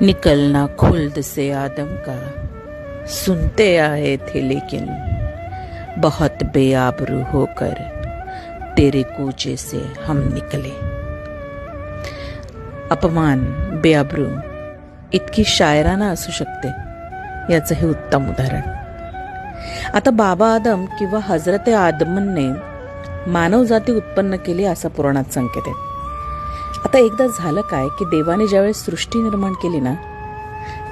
निकलना खुल्द से आदम का सुनते आए थे, लेकिन बहुत बेआबरू होकर तेरे कूचे से हम निकले. अपमान, बेआबरू इतकी शायराना असू शकते याचं हे उत्तम उदाहरण. आता बाबा आदम किंवा हजरत आदमने मानवजाती उत्पन्न केली असा पुराणात संकेत आहे. आता एकदा झालं काय की देवाने ज्यावेळेस सृष्टी निर्माण केली ना,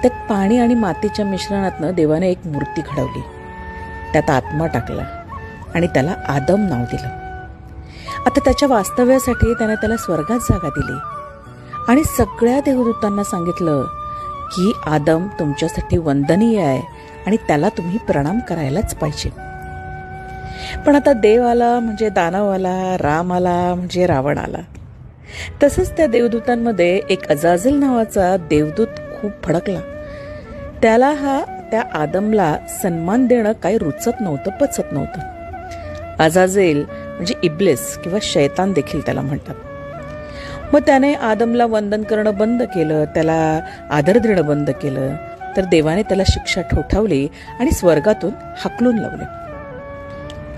त्यात पाणी आणि मातीच्या मिश्रणातनं देवाने एक मूर्ती घडवली, त्यात आत्मा टाकला आणि त्याला आदम नाव दिलं. आता त्याच्या वास्तव्यासाठी त्याने त्याला स्वर्गात जागा दिली आणि सगळ्या देवदूतांना सांगितलं की आदम तुमच्यासाठी वंदनीय आहे आणि त्याला तुम्ही प्रणाम करायलाच पाहिजे. पण आता देव आला म्हणजे दानव आला, राम आला म्हणजे रावण आला. तसंच त्या देवदूतांमध्ये एक अजाझेल नावाचा देवदूत खूप भडकला. त्याला त्या आदमला सन्मान देणं काही रुचत नव्हतं, पचत नव्हतं. अजाझेल म्हणजे इब्लिस किंवा शैतान देखील त्याला म्हणतात. मग त्याने आदमला वंदन करणं बंद केलं, त्याला आदर देणं बंद केलं. तर देवाने त्याला शिक्षा ठोठावली आणि स्वर्गातून हाकलून लावले.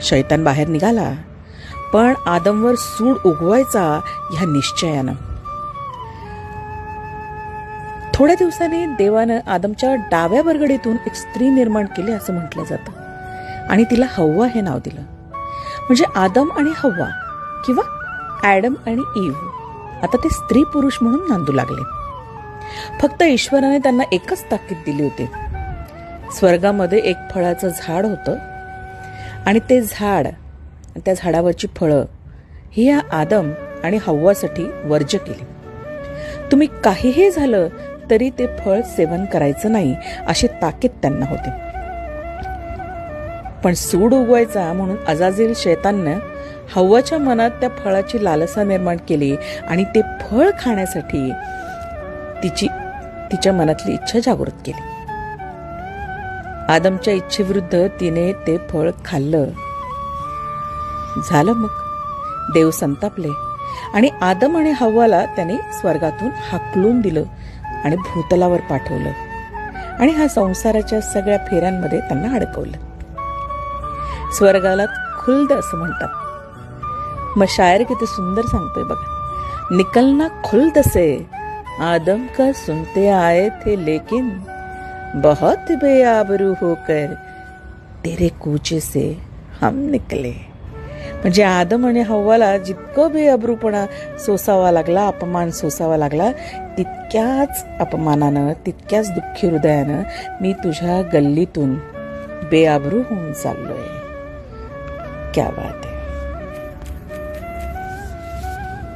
शैतान बाहेर निघाला, पण आदमवर सूड उगवायचा ह्या निश्चयानं. थोड्या दिवसांनी देवानं आदमच्या डाव्या बरगडीतून एक स्त्री निर्माण केली असं म्हटलं जातं आणि तिला हव्वा हे नाव दिलं. म्हणजे आदम आणि हव्वा किंवा ॲडम आणि ईव आता ते स्त्री पुरुष म्हणून नांदू लागले. फक्त ईश्वराने त्यांना एकच ताकीद दिली होती. स्वर्गामध्ये एक फळाचं झाड होतं आणि ते झाड, त्या झाडावरची फळं ही या आदम आणि हव्वासाठी वर्ज्य केली. तुम्ही काहीही झालं तरी ते फळ सेवन करायचं नाही अशी ताकीद त्यांना होती. पण सूड उगवायचा म्हणून अजाझेल शैताननं हव्वाच्या मनात त्या फळाची लालसा निर्माण केली आणि ते फळ खाण्यासाठी तिच्या मनातली इच्छा जागृत केली. आदमच्या इच्छेविरुद्ध तिने ते फळ खाल्लं. झालं मग देव संतापले आणि आदम आणि हव्वाला त्याने स्वर्गातून हाकलून दिलं आणि भूतलावर पाठवलं आणि हा संसाराच्या सगळ्या फेऱ्यांमध्ये त्यांना अडकवलं. स्वर्गाला खुल्द असं म्हणतात. मग शायर किती सुंदर सांगतोय बघा. निकलना खुल्द से आदम का सुनते आए थे, लेकिन बहुत बेआबरू होकर तेरे कूचे से हम निकले. म्हणजे आदम आणि हव्वाला जितकं बेअब्रूपणा सोसावा लागला, अपमान सोसावा लागला, तितक्याच अपमानानं, तितक्याच दुःखी हृदयानं मी तुझ्या गल्लीतून बेआबरू होऊन चाललोय. क्या बात आहे.